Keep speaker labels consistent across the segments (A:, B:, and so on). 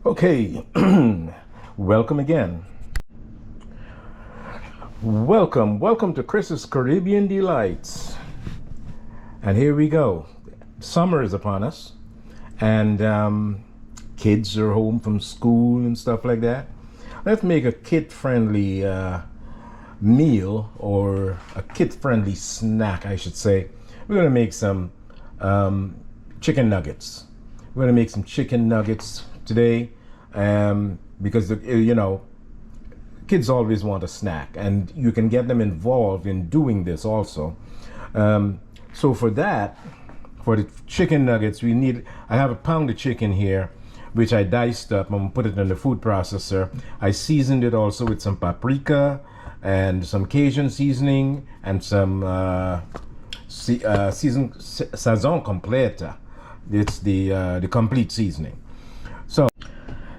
A: Okay, welcome again. Welcome to Chris's Caribbean Delights. And here we go. Summer is upon us, and kids are home from school and stuff like that. Let's make a kid-friendly meal, or a kid-friendly snack, I should say. We're gonna make some chicken nuggets. We're gonna make some chicken nuggets today, because kids always want a snack, and you can get them involved in doing this also. So for the chicken nuggets, I have a pound of chicken here, which I diced up. I'm gonna put it in the food processor. I seasoned it also with some paprika and some Cajun seasoning and some sazon completa. It's the complete seasoning. So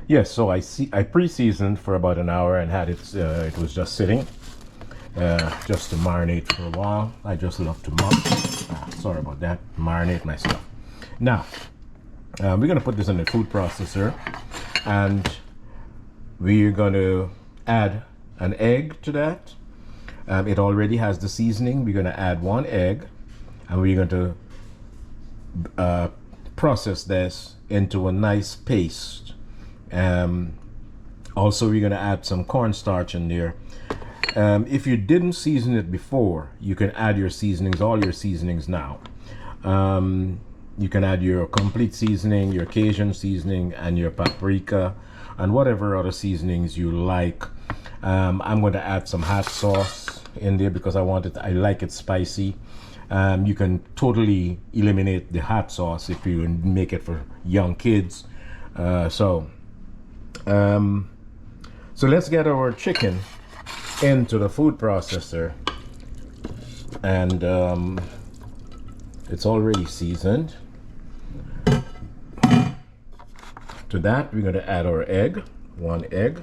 A: yes, so I pre-seasoned for about an hour and had it. It was just sitting, just to marinate for a while. I just love to sorry about that. Marinate my stuff. Now we're gonna put this in the food processor, and we're gonna add an egg to that. It already has the seasoning. We're gonna add one egg, and we're going to process this into a nice paste. Also, we're going to add some cornstarch in there. If you didn't season it before, you can add your seasonings, all your seasonings now. You can add your complete seasoning, your Cajun seasoning, and your paprika, and whatever other seasonings you like. I'm going to add some hot sauce in there because I like it spicy. You can totally eliminate the hot sauce if you make it for young kids. So let's get our chicken into the food processor, and it's already seasoned. To that, we're going to add our egg, one egg.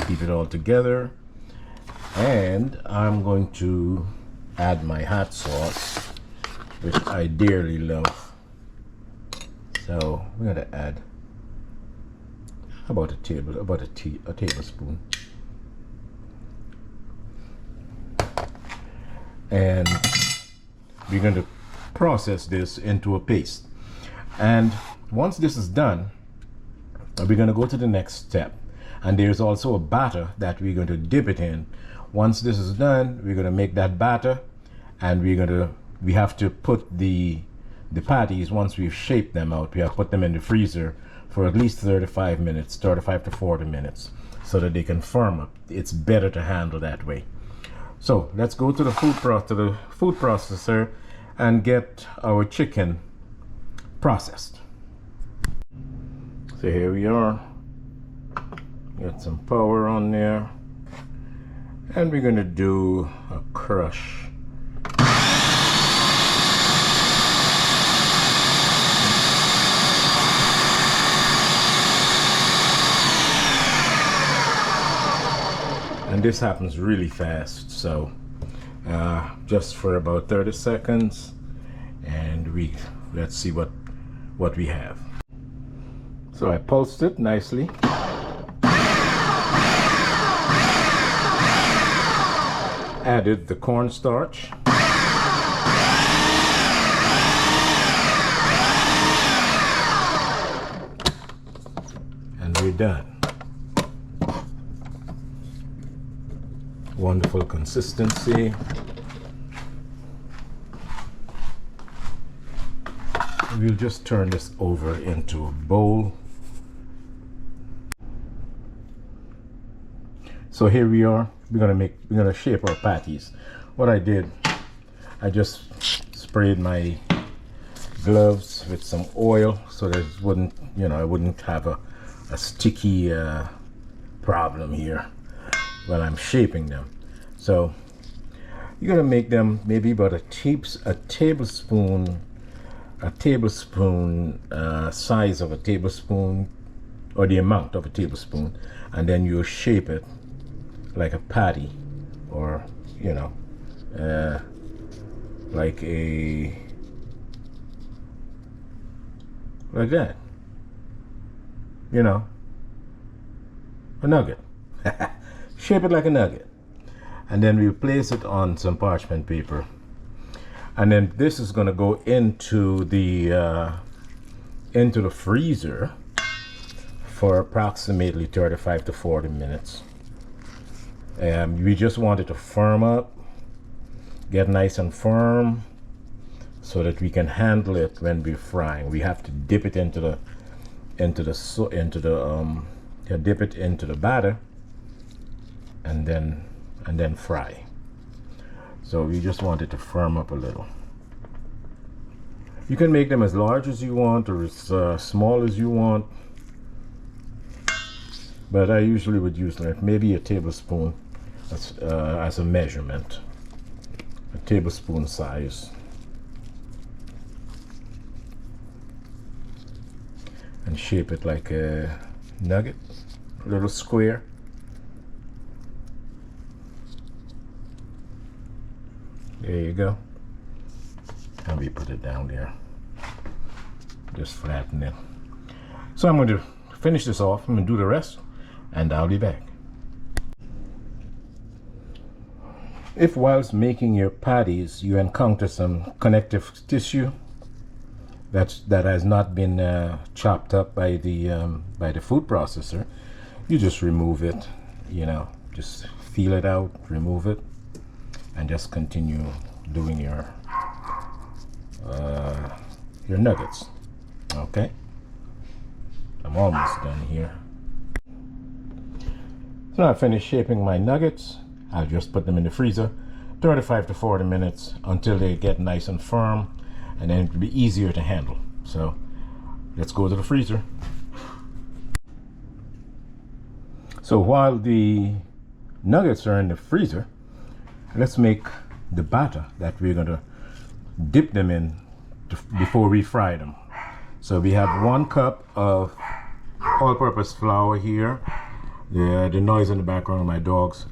A: Keep it all together, and I'm going to add my hot sauce, which I dearly love. So we're going to add about a tablespoon, and we're going to process this into a paste. And once this is done, we're going to go to the next step, and there's also a batter that we're going to dip it in. Once this is done, we're going to make that batter, and we have to put the patties, once we've shaped them out, we have to put them in the freezer for at least 35 to 40 minutes, so that they can firm up. It's better to handle that way. So let's go to the food processor and get our chicken processed. So here we are. Get some power on there, and we're going to do a crush. And this happens really fast, so just for about 30 seconds, and let's see what we have. So I pulsed it nicely. Added the cornstarch. And we're done. Wonderful consistency. We'll just turn this over into a bowl. So here we are. We're gonna shape our patties. What I did, I just sprayed my gloves with some oil so that I wouldn't have a sticky problem here while I'm shaping them. So you're gonna make them maybe about a tablespoon size of a tablespoon, or the amount of a tablespoon, and then you'll shape it like a patty, or like that. you know, a nugget. Shape it like a nugget. And then we place it on some parchment paper. And then this is going to go into the freezer for approximately 35 to 40 minutes. We just want it to firm up, get nice and firm, so that we can handle it when we're frying. We have to dip it into the batter, and then fry. So we just want it to firm up a little. You can make them as large as you want or as small as you want, but I usually would use like maybe a tablespoon as a measurement, a tablespoon size. And shape it like a nugget, a little square. There you go. And we put it down there. Just flatten it. So I'm going to finish this off. I'm going to do the rest, and I'll be back. If whilst making your patties you encounter some connective tissue that has not been chopped up by the food processor, you just remove it. You know, just feel it out, remove it, and just continue doing your nuggets. Okay, I'm almost done here. So now I finished shaping my nuggets. I'll just put them in the freezer 35 to 40 minutes until they get nice and firm, and then it'll be easier to handle. So let's go to the freezer. So while the nuggets are in the freezer, let's make the batter that we're going to dip them in before we fry them. So we have 1 cup of all-purpose flour here. The noise in the background of my dogs.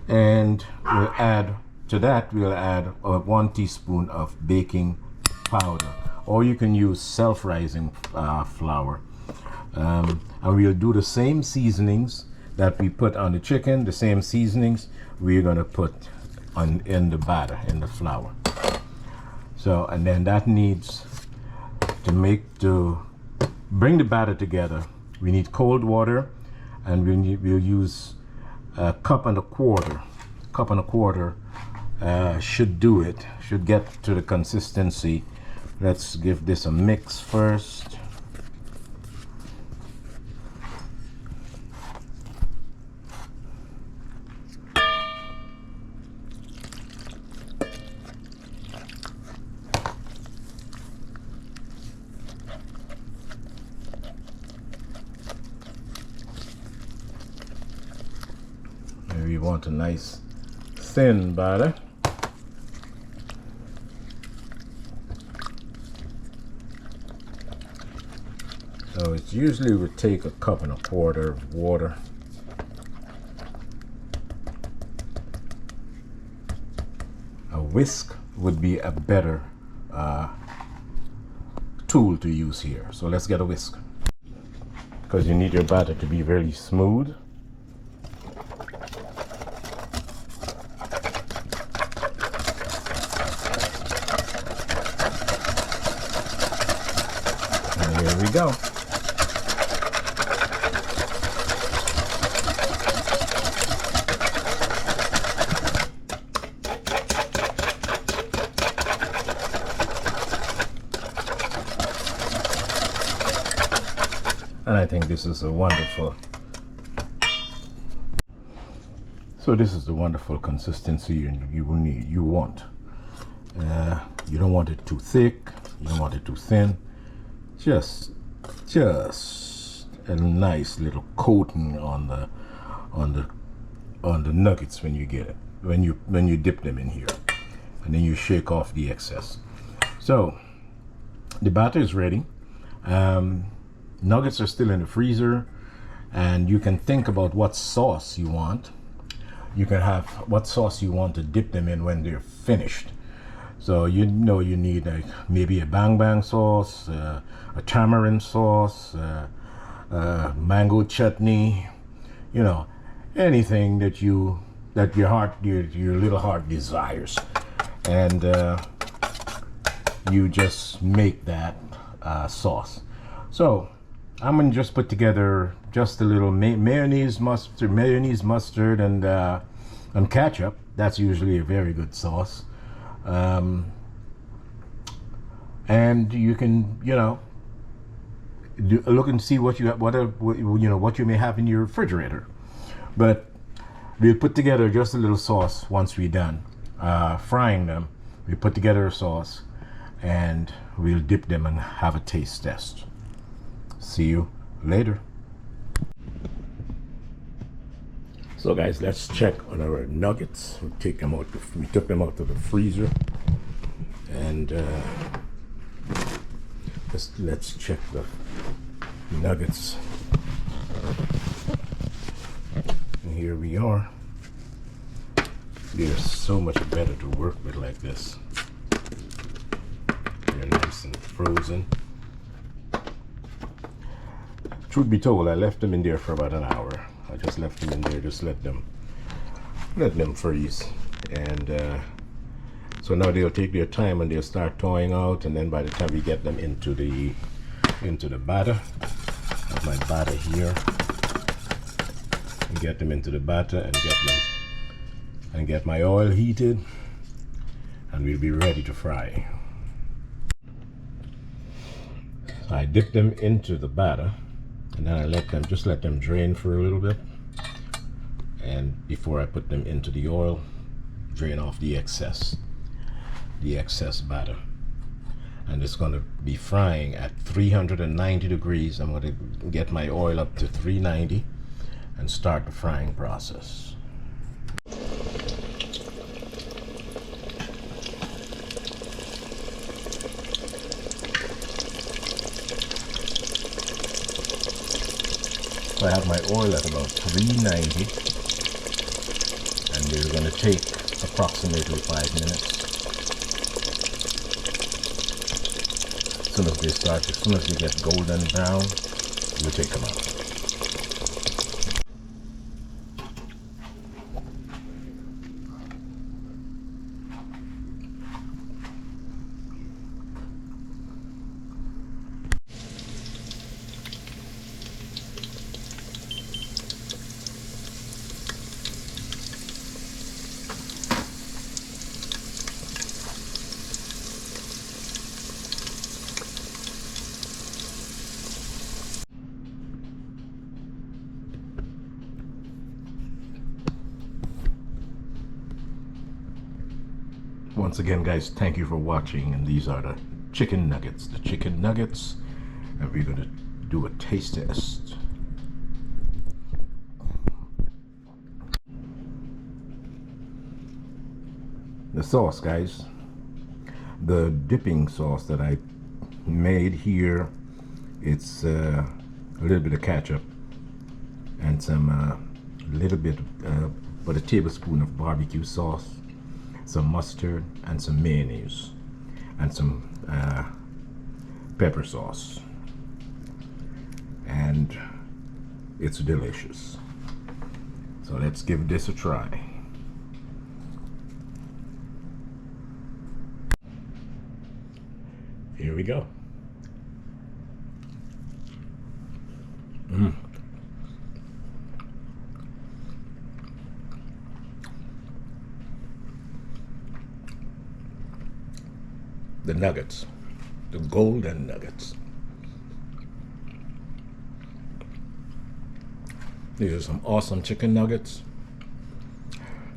A: And we'll add to that, 1 teaspoon of baking powder, or you can use self-rising flour. And we'll do the same seasonings that we put on the chicken, the same seasonings we're going to put in the batter, in the flour. So, and then that needs to bring the batter together. We need cold water, and we'll use a cup and a quarter. Should do it, should get to the consistency. Let's give this a mix first. We want a nice thin batter. So it usually would take a cup and a quarter of water. A whisk would be a better tool to use here. So let's get a whisk, because you need your batter to be very smooth. Here we go. And I think this is a wonderful. So this is the wonderful consistency you want. You don't want it too thick. You don't want it too thin. Just a nice little coating on the nuggets when you get it, when you dip them in here, and then you shake off the excess. So the batter is ready. Nuggets are still in the freezer, and you can think about what sauce you want. You can have what sauce you want to dip them in when they're finished. So you know you need maybe a bang bang sauce, a tamarind sauce, mango chutney, you know, anything that your little heart desires, and you just make that sauce. So I'm gonna just put together just a little mayonnaise, mustard, and ketchup. That's usually a very good sauce. And you can, look and see what you have, what you may have in your refrigerator. But we'll put together just a little sauce once we're done frying them. We put together a sauce, and we'll dip them and have a taste test. See you later. So guys, let's check on our nuggets. We took them out of the freezer, and let's check the nuggets. And here we are. They're so much better to work with like this. They're nice and frozen. Truth be told, I left them in there for about an hour. I just left them in there, just let them freeze. And so now they'll take their time and they'll start thawing out, and then by the time we get them into the batter, I have my batter here, and get them into the batter and get my oil heated, and we'll be ready to fry. So I dip them into the batter, and then I let them drain for a little bit, and before I put them into the oil, drain off the excess batter. And it's going to be frying at 390 degrees. I'm going to get my oil up to 390 and start the frying process. So I have my oil at about 390, and we're going to take approximately 5 minutes. As soon as they get golden brown, we'll take them out. Once again, guys, thank you for watching, and these are the chicken nuggets. And we're going to do a taste test. The sauce, guys, the dipping sauce that I made here, it's a little bit of ketchup and some about a tablespoon of barbecue sauce, some mustard, and some mayonnaise, and some pepper sauce, and it's delicious. So let's give this a try. Here we go. The nuggets, the golden nuggets. These are some awesome chicken nuggets.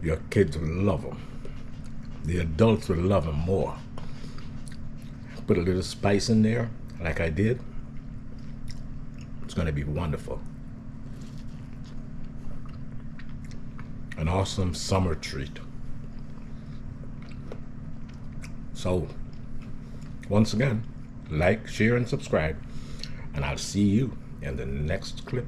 A: Your kids will love them. The adults will love them more. Put a little spice in there, like I did. It's going to be wonderful. An awesome summer treat. So, once again, like, share, and subscribe, and I'll see you in the next clip.